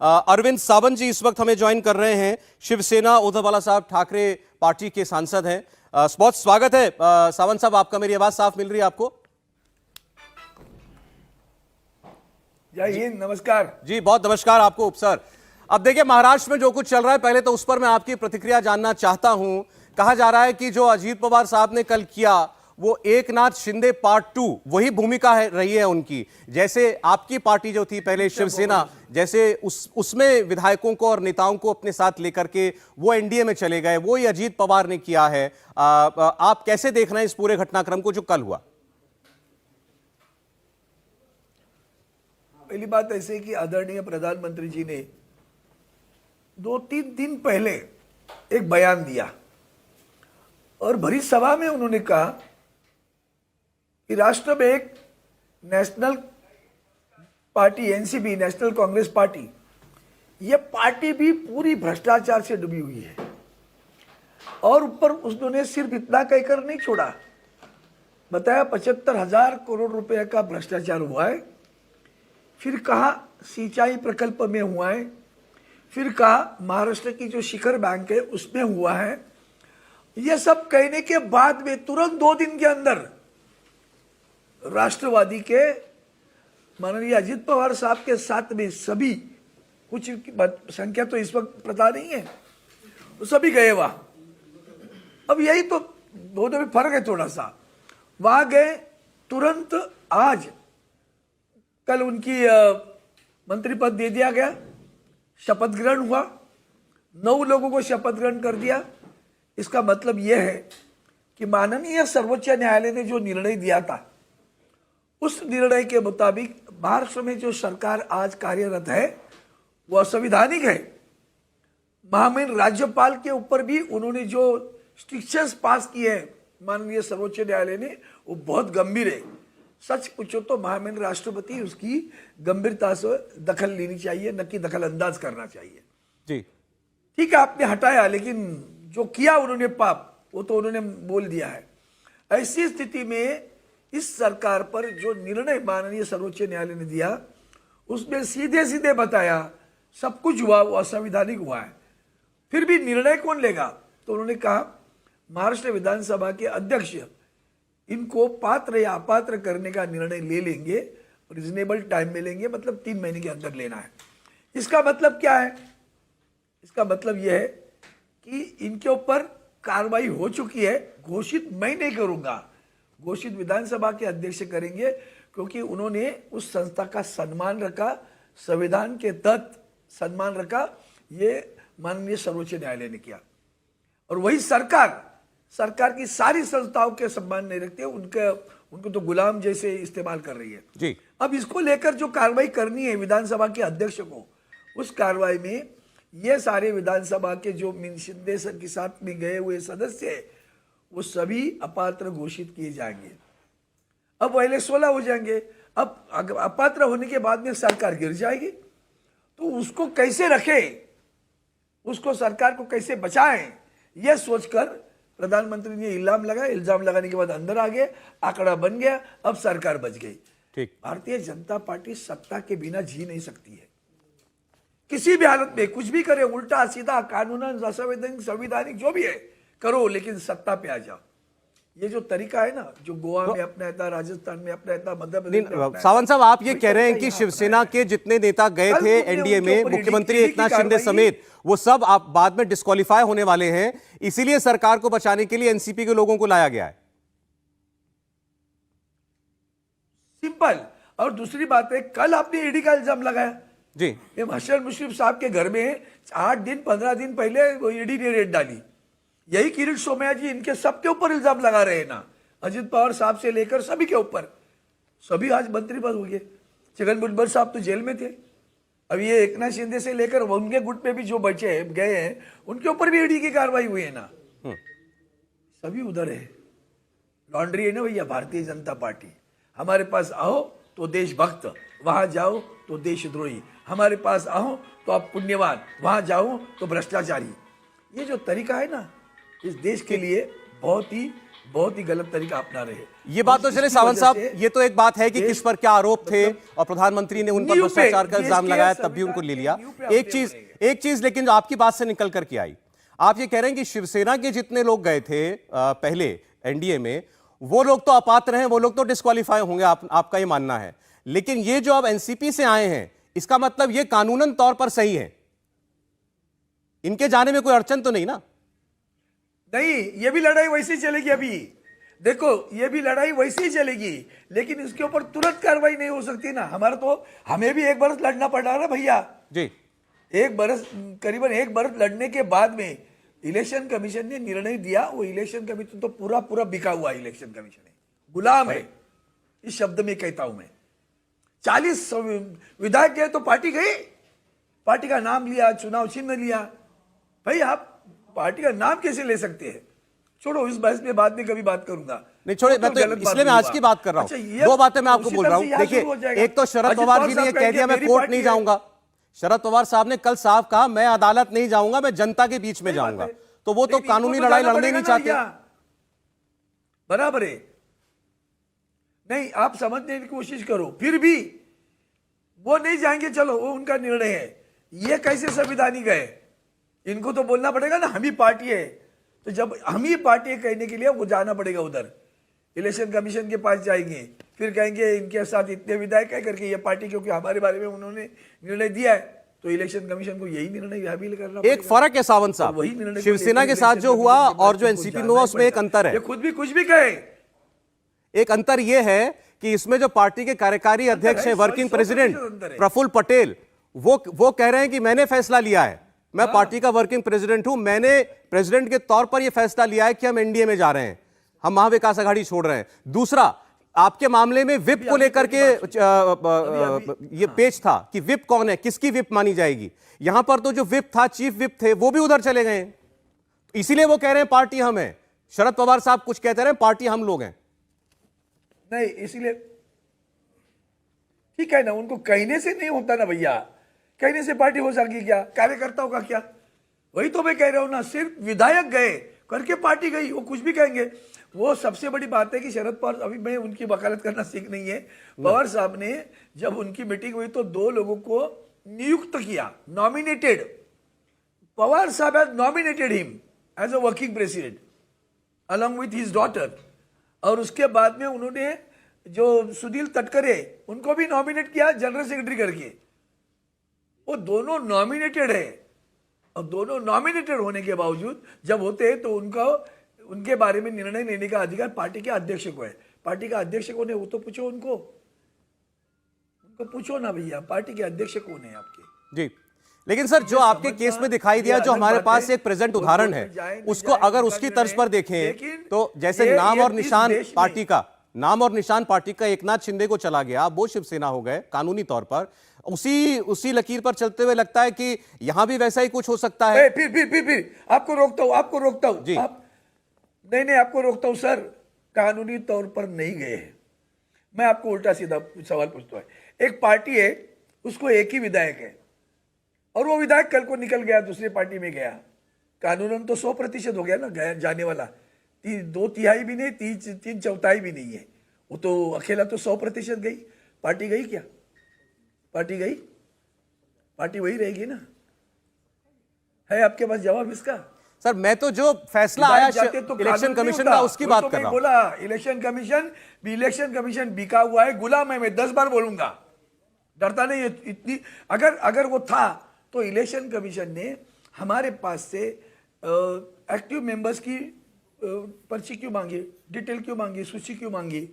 अरविंद सावंत जी इस वक्त हमें ज्वाइन कर रहे हैं। शिवसेना उद्धव बाला साहब ठाकरे पार्टी के सांसद हैं। बहुत स्वागत है सावंत साहब आपका। मेरी आवाज साफ मिल रही है आपको? जय हिंद, नमस्कार जी। बहुत नमस्कार आपको सर। अब देखिए, महाराष्ट्र में जो कुछ चल रहा है, पहले तो उस पर मैं आपकी प्रतिक्रिया जानना चाहता हूं। कहा जा रहा है कि जो अजीत पवार साहब ने कल किया वो एकनाथ शिंदे पार्ट 2 वही भूमिका रही है उनकी। जैसे आपकी पार्टी जो थी पहले शिवसेना, जैसे उसमें विधायकों को और नेताओं को अपने साथ लेकर के वो एनडीए में चले गए, वो ही अजीत पवार ने किया है। आप कैसे देख रहे हैं इस पूरे घटनाक्रम को जो कल हुआ? पहली बात ऐसे कि आदरणीय प्रधानमंत्री जी ने 2-3 दिन पहले एक बयान दिया और भरी सभा में उन्होंने कहा कि राष्ट्र में एक national party NCP, national Congress party, ये पार्टी भी पूरी भ्रष्टाचार से डूबी हुई है। और ऊपर उन्होंने सिर्फ इतना कहकर नहीं छोड़ा, बताया 75,000 करोड़ रुपए का भ्रष्टाचार हुआ है। फिर कहा सिंचाई प्रकल्प में हुआ है। फिर कहा महाराष्ट्र की जो शिखर बैंक है उसमें हुआ है। यह सब कहने के बाद में तुरंत 2 दिन के अंदर राष्ट्रवादी के माननीय अजीत पवार साहब के साथ में सभी, कुछ संख्या तो इस वक्त पता नहीं है, तो सभी गए वहां। अब यही तो दोनों में फर्क है थोड़ा सा। वहां गए तुरंत, आज कल उनकी मंत्री पद दे दिया गया, शपथ ग्रहण हुआ, 9 लोगों को शपथ ग्रहण कर दिया। इसका मतलब यह है कि माननीय सर्वोच्च न्यायालय ने जो निर्णय दिया था उस निर्णय के मुताबिक महाराष्ट्र में जो सरकार आज कार्यरत है वो असंवैधानिक है। महामहिम राज्यपाल के ऊपर भी उन्होंने जो स्ट्रिक्शंस पास किए हैं माननीय सर्वोच्च न्यायालय ने, वो बहुत गंभीर है। सच पूछो तो महामहिम राष्ट्रपति उसकी गंभीरता से दखल लेनी चाहिए, न कि दखल अंदाज करना चाहिए। जी ठीक है, आपने हटाया, लेकिन जो किया उन्होंने पाप, वो तो उन्होंने बोल दिया है। ऐसी स्थिति में इस सरकार पर जो निर्णय माननीय सर्वोच्च न्यायालय ने दिया उसमें सीधे सीधे बताया सब कुछ हुआ वो असंवैधानिक हुआ है। फिर भी निर्णय कौन लेगा? तो उन्होंने कहा महाराष्ट्र विधानसभा के अध्यक्ष इनको पात्र या अपात्र करने का निर्णय ले लेंगे, रिजनेबल टाइम में लेंगे, मतलब 3 महीने के अंदर लेना है। इसका मतलब क्या है? इसका मतलब यह है कि इनके ऊपर कार्रवाई हो चुकी है। घोषित मैं नहीं करूंगा, घोषित विधानसभा के अध्यक्ष करेंगे, क्योंकि उन्होंने उस संस्था का सम्मान रखा, संविधान के तहत सम्मान रखा। ये माननीय सर्वोच्च न्यायालय ने किया। और वही सरकार की सारी संस्थाओं के सम्मान नहीं रखते, उनको तो गुलाम जैसे इस्तेमाल कर रही है जी। अब इसको लेकर जो कार्रवाई करनी है विधानसभा के अध्यक्ष को, उस कार्रवाई में ये सारे विधानसभा के जो शिंदे सर के साथ में गए हुए सदस्य है वो सभी अपात्र घोषित किए जाएंगे। अब पहले 16 हो जाएंगे। अब अपात्र होने के बाद में सरकार गिर जाएगी, तो उसको कैसे रखे, उसको सरकार को कैसे बचाएं, यह सोचकर प्रधानमंत्री ने इल्जाम लगाया। इल्जाम लगाने के बाद अंदर आ गए, आंकड़ा बन गया, अब सरकार बच गई। ठीक। भारतीय जनता पार्टी सत्ता के बिना जी नहीं सकती है, किसी भी हालत में। कुछ भी करे, उल्टा सीधा, कानूनन, असंवैधानिक, संवैधानिक, जो भी है करो, लेकिन सत्ता पे आ जाओ। ये जो तरीका है ना, जो गोवा में अपनाया था, राजस्थान में अपनाया था, मध्य प्रदेश में अपनाया था। सावंत साहब, आप ये कह रहे हैं कि शिवसेना के जितने नेता गए थे एनडीए में, मुख्यमंत्री एकनाथ शिंदे समेत, वो सब आप बाद में डिस्क्वालीफाई होने वाले हैं, इसीलिए सरकार को बचाने के लिए एनसीपी के लोगों को लाया गया है? सिंपल। और दूसरी बात है, कल आपने ईडी का इल्जाम लगाया जी। ये हसन मुश्रीफ साहब के घर में 8 दिन 15 दिन पहले ईडी ने रेड डाली। यही किरीट सोमैया जी इनके सबके ऊपर इल्जाम लगा रहे हैं ना, अजित पवार साहब से लेकर सभी के ऊपर। सभी आज मंत्री पद हो गए। छगन भुजबल साहब तो जेल में थे। अब ये एकनाथ शिंदे से लेकर उनके गुट में भी जो बचे गए हैं उनके ऊपर भी ईडी की कार्रवाई हुई है ना। सभी उधर है। लॉन्ड्री है ना भैया भारतीय जनता पार्टी। हमारे पास आओ तो देशभक्त, वहां जाओ तो देशद्रोही। हमारे पास आओ तो आप पुण्यवान, वहां जाओ तो भ्रष्टाचारी। ये जो तरीका है ना, इस देश के लिए बहुत ही बहुत ही गलत तरीका अपना रहे। ये बात तो चले इसकी सावंत वजह साहब, से ये तो एक बात है कि किस पर क्या आरोप थे और प्रधानमंत्री ने उन पर न्यू पे, भ्रष्टाचार का इल्जाम DSK लगाया, तब भी संविधान उनको ले के लिया। न्यू पे अपने एक चीज लेकिन जो आपकी बात से निकल करके आई, आप ये कह रहे हैं कि शिवसेना के जितने लोग गए थे पहले एनडीए में, वो लोग तो अपात्र हैं, वो लोग तो डिस्क्वालीफाई होंगे, आपका ये मानना है। लेकिन ये जो अब एनसीपी से आए हैं, इसका मतलब ये कानूनन तौर पर सही है, इनके जाने में कोई अड़चन तो नहीं ना? नहीं, ये भी लड़ाई वैसी चलेगी। अभी देखो, ये भी लड़ाई वैसी ही चलेगी, लेकिन इसके ऊपर तुरंत कार्रवाई नहीं हो सकती ना। हमारा तो हमें भी 1 बरस लड़ना पड़ रहा है ना भैया जी। 1 बरस, करीबन 1 बरस लड़ने के बाद में इलेक्शन कमीशन ने निर्णय दिया। वो इलेक्शन कमीशन तो पूरा पूरा बिका हुआ इलेक्शन कमीशन है, गुलाम है, इस शब्द में कहता हूं मैं। 40 विधायक गए तो पार्टी गई, पार्टी का नाम लिया, चुनाव चिन्ह लिया। भाई आप पार्टी का नाम कैसे ले सकते हैं? छोड़ो, इस बहस में बाद में कभी बात करूंगा। नहीं छोड़े, मैं तो इसलिए मैं आज की बात कर रहा हूं। दो बातें मैं आपको बोल रहा हूं। देखिए, एक तो शरद पवार जी ने ये कह दिया मैं कोर्ट नहीं जाऊंगा। शरद पवार साहब ने कल साफ कहा मैं अदालत नहीं जाऊंगा, मैं जनता के बीच में जाऊंगा। तो वो तो कानूनी लड़ाई लड़ने नहीं चाहते। बराबर है, नहीं आप समझने की कोशिश करो। फिर भी वो नहीं जाएंगे, चलो वो उनका निर्णय है। ये कैसे संविधानिक है? इनको तो बोलना पड़ेगा ना, हम ही पार्टी है। तो जब हम ही पार्टी है कहने के लिए वो जाना पड़ेगा उधर, इलेक्शन कमीशन के पास जाएंगे, फिर कहेंगे इनके साथ इतने विधायक है करके ये पार्टी, क्योंकि हमारे बारे में उन्होंने निर्णय दिया है, तो इलेक्शन कमीशन को यही निर्णय हासिल करना पड़ेगा। एक फर्क है सावंत साहब, वही निर्णय शिवसेना के साथ जो हुआ और जो एनसीपी में हुआ उसमें एक अंतर है। ये खुद भी कुछ भी कहे, एक अंतर यह है कि इसमें जो पार्टी के कार्यकारी अध्यक्ष हैं, वर्किंग प्रेसिडेंट प्रफुल्ल पटेल, वो कह रहे हैं कि मैंने फैसला लिया है, मैं पार्टी का वर्किंग प्रेसिडेंट हूं, मैंने प्रेसिडेंट के तौर पर यह फैसला लिया है कि हम एनडीए में जा रहे हैं, हम महाविकास आघाड़ी छोड़ रहे हैं। दूसरा, आपके मामले में विप को लेकर के ये पेच था कि विप कौन है, किसकी विप मानी जाएगी। यहां पर तो जो विप था, चीफ विप थे, वो भी उधर चले गए, इसीलिए वो कह रहे हैं पार्टी हम है। शरद पवार साहब कुछ कहते रहे, पार्टी हम लोग हैं। नहीं, इसीलिए ठीक है ना, उनको कहने से नहीं होता ना भैया, कहने से पार्टी हो सकेगी क्या? कार्यकर्ताओं का क्या? वही तो मैं कह रहा हूं ना, सिर्फ विधायक गए करके पार्टी गई, वो कुछ भी कहेंगे। वो सबसे बड़ी बात है कि शरद पवार, अभी मैं उनकी वकालत करना सीख नहीं है, पवार साहब ने जब उनकी मीटिंग हुई तो 2 लोगों को नियुक्त किया, नॉमिनेटेड। पवार साहब has nominated him as a working president along with his daughter. और उसके बाद में उन्होंने जो सुनील तटकरे, उनको भी नॉमिनेट किया जनरल सेक्रेटरी करके। वो दोनों नॉमिनेटेड है, और दोनों नॉमिनेटेड होने के बावजूद जब होते हैं तो उनके बारे में निर्णय लेने का अधिकार पार्टी के अध्यक्ष को है। पार्टी का अध्यक्ष कौन है वो तो पूछो उनको पूछो ना भैया, पार्टी के अध्यक्ष कौन है आपके? जी, लेकिन सर जो आपके केस में दिखाई दिया, जो हमारे पास एक प्रेजेंट उदाहरण है, उसको अगर उसकी तर्ज पर देखें तो जैसे नाम और निशान पार्टी का एकनाथ शिंदे को चला गया, वो शिवसेना हो गए कानूनी तौर पर, उसी लकीर पर चलते हुए लगता है कि यहां भी वैसा ही कुछ हो सकता है। फिर आपको रोकता हूं जी। नहीं, आपको रोकता हूं सर, कानूनी तौर पर नहीं गए हैं। मैं आपको उल्टा सीधा सवाल पूछता हूं। एक पार्टी है, उसको एक ही विधायक है, और वो विधायक कल को निकल गया, दूसरी पार्टी में गया, कानूनन तो 100% हो गया ना जाने वाला। 2/3 भी नहीं, 3/4 भी नहीं है, वो तो अकेला तो 100% गई। पार्टी गई क्या? पार्टी गई? पार्टी वही रहेगी ना। है आपके पास जवाब इसका? सर मैं तो जो फैसला आया इलेक्शन कमीशन का उसकी बात कर रहा हूं। बोला इलेक्शन कमीशन बिका हुआ है, गुलाम है। मैं 10 बार बोलूंगा, डरता नहीं है इतनी। अगर वो था तो इलेक्शन कमीशन ने हमारे पास से एक्टिव मेंबर्स की पर्ची क्यों मांगी, डिटेल क्यों मांगी, सूची क्यों मांगी?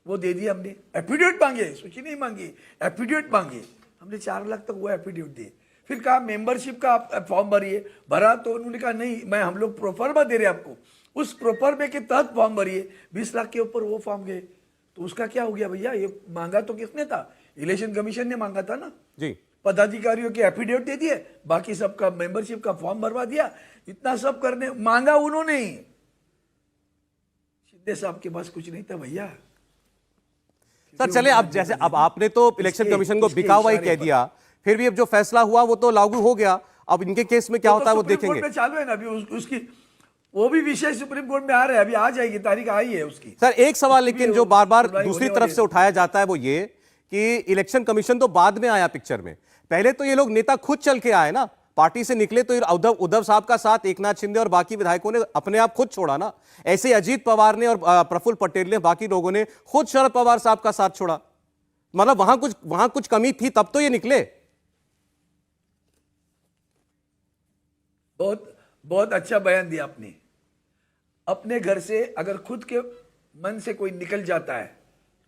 वो दे दी हमने। एफिडेविट मांगे, सूची नहीं मांगी, एफिडेविट मांगे हमने। 4 लाख तक वो एफिडेविट दिए। फिर कहा मेंबरशिप का फॉर्म भरिए, भरा तो उन्होंने कहा नहीं, मैं हम लोग प्रोफर्मा दे रहे आपको, उस प्रोफर्मे के तहत फॉर्म भरिए। 20 लाख के ऊपर वो फॉर्म गए, तो उसका क्या हो गया भैया? ये मांगा तो किसने था? इलेक्शन कमीशन ने मांगा था ना जी। पदाधिकारियों के एफिडेविट दे दिए, बाकी सबका मेंबरशिप का फॉर्म भरवा दिया। इतना सब करने मांगा उन्होंने ही। शिंदे साहब के पास कुछ नहीं था भैया। सर चले, अब जैसे अब आपने तो इलेक्शन कमीशन को बिका हुआ ही कह दिया, फिर भी अब जो फैसला हुआ वो तो लागू हो गया। अब इनके केस में क्या होता है वो देखेंगे। चालू है ना अभी वो भी विषय सुप्रीम कोर्ट में आ रहा है, अभी आ जाएगी, तारीख आई है उसकी। सर एक सवाल लेकिन जो बार बार सुनवाई दूसरी होने तरफ वाली से है। उठाया जाता है वो ये कि इलेक्शन कमीशन तो बाद में आया पिक्चर में, पहले तो ये लोग नेता खुद चल के आए ना, पार्टी से निकले तो उद्धव उद्धव साहब का साथ एकनाथ शिंदे और बाकी विधायकों ने अपने आप खुद छोड़ा ना। ऐसे अजीत पवार ने और प्रफुल्ल पटेल ने, बाकी लोगों ने खुद शरद पवार साहब का साथ छोड़ा। मतलब वहां कुछ कमी थी तब तो ये निकले। बहुत बहुत अच्छा बयान दिया आपने। अपने घर से अगर खुद के मन से कोई निकल जाता है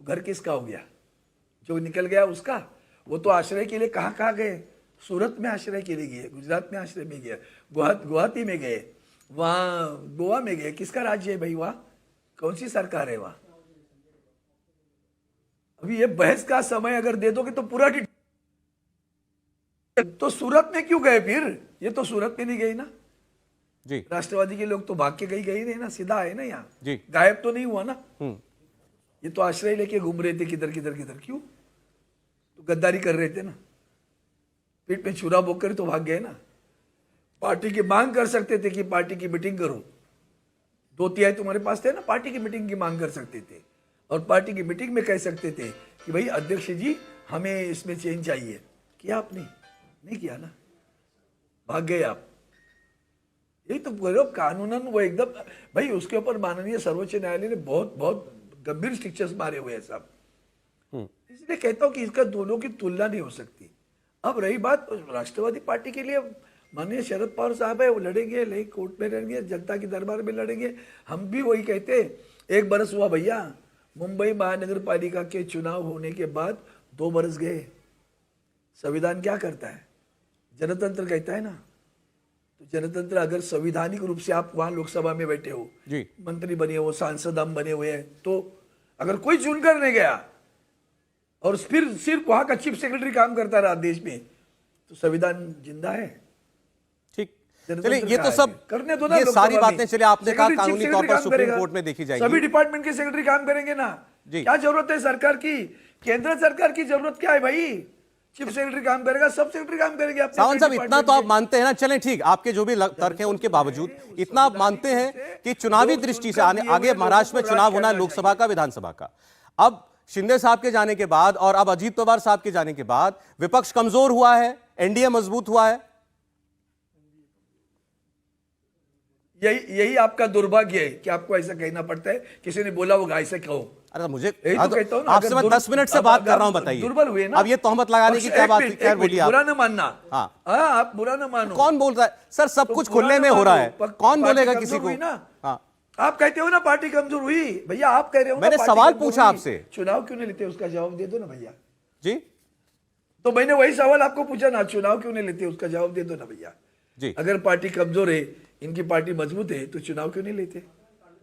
तो घर किसका हो गया? जो निकल गया उसका। वो तो आश्रय के लिए कहाँ गए? सूरत में आश्रय के लिए गए, गुजरात में आश्रय में गए, गुवाहाटी में गए, वहाँ गोवा में गए। किसका राज्य है भाई? वहाँ कौन सी सरकार है वहाँ? अभी ये बहस का समय अगर दे दोगे तो पूरा तो सूरत में क्यों गए फिर? ये तो सूरत में नहीं गए ना जी। राष्ट्रवादी के लोग तो भाग के गए नहीं ना, सीधा है ना यहाँ जी। गायब तो नहीं हुआ ना। ये तो आश्रय लेके घूम रहे थे, किधर किधर किधर। क्यों? तो गद्दारी कर रहे थे ना, पीठ में छुरा बोक कर तो भाग गए ना। पार्टी की मांग कर सकते थे कि पार्टी की मीटिंग करो, 2/3 तुम्हारे पास थे ना, पार्टी की मीटिंग की मांग कर सकते थे। और पार्टी की मीटिंग में कह सकते थे कि भाई अध्यक्ष जी हमें इसमें चेंज चाहिए। किया आपने? नहीं किया ना, भाग गए आप। यही तो बोलो कानूनन वो एकदम भाई, उसके ऊपर माननीय सर्वोच्च न्यायालय ने बहुत बहुत गंभीर स्ट्रिक्चर्स मारे हुए हैं साहब। इसलिए कहता हूं कि इसका दोनों की तुलना नहीं हो सकती। अब रही बात राष्ट्रवादी पार्टी के लिए, माननीय शरद पवार साहब है, वो लड़ेंगे, ले कोर्ट में लड़ेंगे, जनता के दरबार में लड़ेंगे। हम भी वही कहते, 1 बरस हुआ भैया, मुंबई महानगर पालिका के चुनाव होने के बाद 2 बरस गए। संविधान क्या करता है? जनतंत्र कहता है ना। तो जनतंत्र अगर संविधानिक रूप से आप वहां लोकसभा में बैठे हो जी, मंत्री बने हो, सांसद हम बने हुए हैं, तो अगर कोई चुनकर नहीं गया और फिर सिर्फ वहां का चीफ सेक्रेटरी काम करता रहा देश में, तो संविधान जिंदा है। ठीक। जनतंत्र चलिए ये कहाँ तो सब है? करने दो ना ये लोकसभा सारी में। बातें चलिए आपने कहा सेक्रेटरी, कानूनी चीफ तौर सेक्रेटरी पर काम सुप्रीम करेगा। कोर्ट में देखी सभी जाएगी। डिपार्टमेंट के सेक्रेटरी काम करेंगे ना। जी। क्या जरूरत है सरकार की? केंद्र सरकार की जरूरत क्या है भाई? चीफ सेक्रेटरी काम करेगा, सब सेक्रेटरी काम करेंगे अपने सावंत साहब, इतना डिपार्टमेंट तो आप में। मानते हैं ना, चलें ठीक, आपके जो भी तर्क हैं उनके बावजूद इतना आप मानते हैं कि चुनावी दृष्टि से आगे महाराष्ट्र में चुनाव होना है, लोकसभा का, विधानसभा का। अब शिंदे साहब के जाने के बाद और अब अजीत पवार साहब के जाने के बाद विपक्ष कमजोर हुआ है, एनडीए मजबूत हुआ है। यही आपका दुर्भाग्य है कि आपको ऐसा कहना पड़ता है। किसी ने बोला वो गाय से कहो। अरे मुझे यही तो कहता हूं ना, आपसे अगर मैं 10 मिनट से बात कर रहा हूं, बताइए दुर्बल हुए ना। अब ये तोहमत लगाने की क्या बात है? खैर बोलिए आप। बुरा न मानना। हाँ। आप बुरा न मानो। कौन बोल रहा है सर? सब तो कुछ बुरा खुले न में हो रहा है, मानो। कौन पार्टी बोलेगा कमजोर किसी को? हुई ना। हाँ, आप कहते हो ना पार्टी कमजोर हुई, भैया आप कह रहे हो ना मैंने पार्टी सवाल कमजोर पूछा हुई। आपसे। चुनाव क्यों नहीं लेते उसका जवाब दे दो ना भैया। जी तो मैंने वही सवाल आपको पूछा ना, चुनाव क्यों नहीं लेते उसका जवाब दे दो ना भैया। जी। अगर पार्टी कमजोर है, इनकी पार्टी मजबूत है, तो चुनाव क्यों नहीं लेते?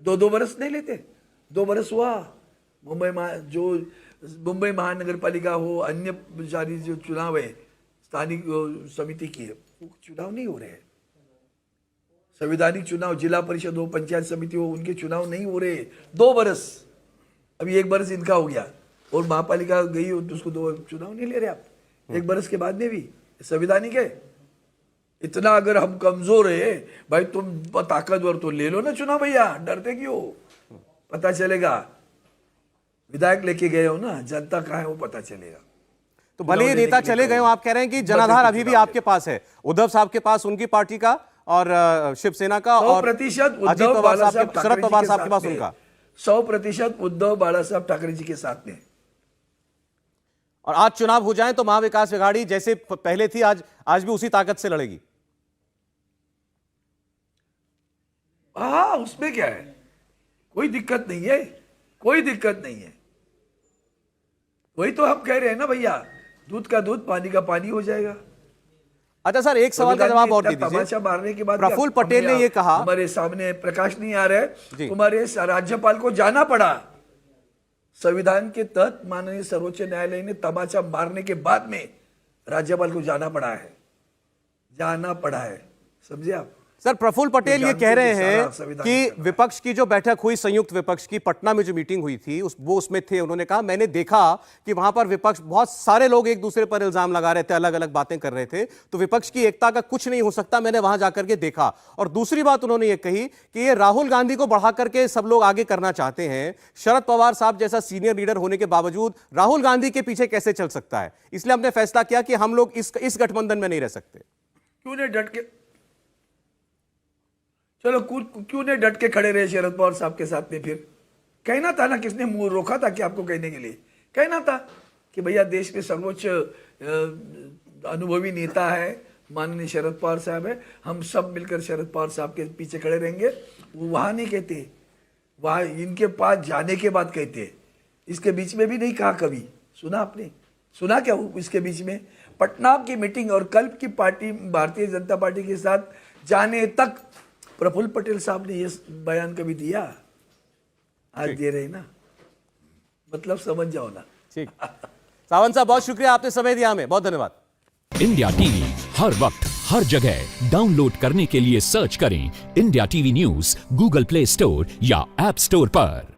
2 बरस नहीं लेते? 2 बरस हुआ। मुंबई महानगर पालिका हो, अन्य जारी जो चुनाव है स्थानिक समिति की, वो चुनाव नहीं हो रहे हैं। संवैधानिक चुनाव, जिला परिषद हो, पंचायत समिति हो, उनके चुनाव नहीं हो रहे। 2 बरस, अभी 1 बरस इनका हो गया और महापालिका गई हो तो उसको 2 चुनाव नहीं ले रहे आप 1 बरस के बाद में भी। संवैधानिक है। इतना अगर हम कमजोर है भाई, तुम ताकतवर तो ले लो ना चुनाव भैया, डरते क्यों? पता चलेगा। विधायक लेके गए हो ना, जनता कहाँ है वो पता चलेगा। तो भले ही नेता चले गए हो, आप कह रहे हैं कि जनाधार अभी भी आपके पास है, उद्धव साहब के पास, उनकी पार्टी का और शिवसेना का, और 100% अजीत उद्धव पवार साहब बालासाहेब के, शरद पवार साहब के पास उनका 100% उद्धव बालासाहेब ठाकरे जी के साथ में। और आज चुनाव हो जाए तो महाविकास आघाड़ी जैसे पहले थी आज भी उसी ताकत से लड़ेगी। हाँ, उसमें क्या है, कोई दिक्कत नहीं है, कोई दिक्कत नहीं है। वही तो हम कह रहे हैं ना भैया, दूध का दूध, पानी का पानी हो जाएगा। अच्छा सर, एक सवाल का जवाब और दे तमाशा दीजिए। मारने के बाद प्रफुल्ल पटेल ने ये कहा, हमारे सामने प्रकाश नहीं आ रहा जी। है, तुम्हारे राज्यपाल को जाना पड़ा। संविधान के तहत माननीय सर्वोच्च न्यायालय ने तमाचा मारने के बाद में राज्यपाल को जाना पड़ा है, जाना पड़ा है, समझे आप। सर प्रफुल्ल पटेल ये कह रहे हैं कि विपक्ष की जो बैठक हुई, संयुक्त विपक्ष की पटना में जो मीटिंग हुई थी, वो उसमें थे। उन्होंने कहा मैंने देखा कि वहां पर विपक्ष, बहुत सारे लोग एक दूसरे पर इल्जाम लगा रहे थे, अलग अलग बातें कर रहे थे, तो विपक्ष की एकता का कुछ नहीं हो सकता, मैंने वहां जाकर के देखा। और दूसरी बात उन्होंने ये कही कि ये राहुल गांधी को बढ़ा करके सब लोग आगे करना चाहते हैं। शरद पवार साहब जैसा सीनियर लीडर होने के बावजूद राहुल गांधी के पीछे कैसे चल सकता है, इसलिए हमने फैसला किया कि हम लोग इस गठबंधन में नहीं रह सकते। क्यों नहीं डट के, चलो क्यों नहीं डट के खड़े रहे शरद पवार साहब के साथ में? फिर कहना था ना, किसने मुंह रोका था कि आपको कहने के लिए? कहना था कि भैया देश के सर्वोच्च अनुभवी नेता है माननीय शरद पवार साहब है, हम सब मिलकर शरद पवार साहब के पीछे खड़े रहेंगे। वो वहां नहीं कहते, वहां इनके पास जाने के बाद कहते। इसके बीच में भी नहीं कहा कभी, सुना आपने? सुना क्या इसके बीच में? पटना की मीटिंग और कल की पार्टी भारतीय जनता पार्टी के साथ जाने तक प्रफुल्ल पटेल साहब ने ये बयान कभी दिया? आज दे रहे ना, मतलब समझ जाओ ना। ठीक, सावंत साहब बहुत शुक्रिया, आपने समय दिया हमें, बहुत धन्यवाद। इंडिया टीवी हर वक्त हर जगह डाउनलोड करने के लिए सर्च करें India TV news Google play store या ऐप स्टोर पर।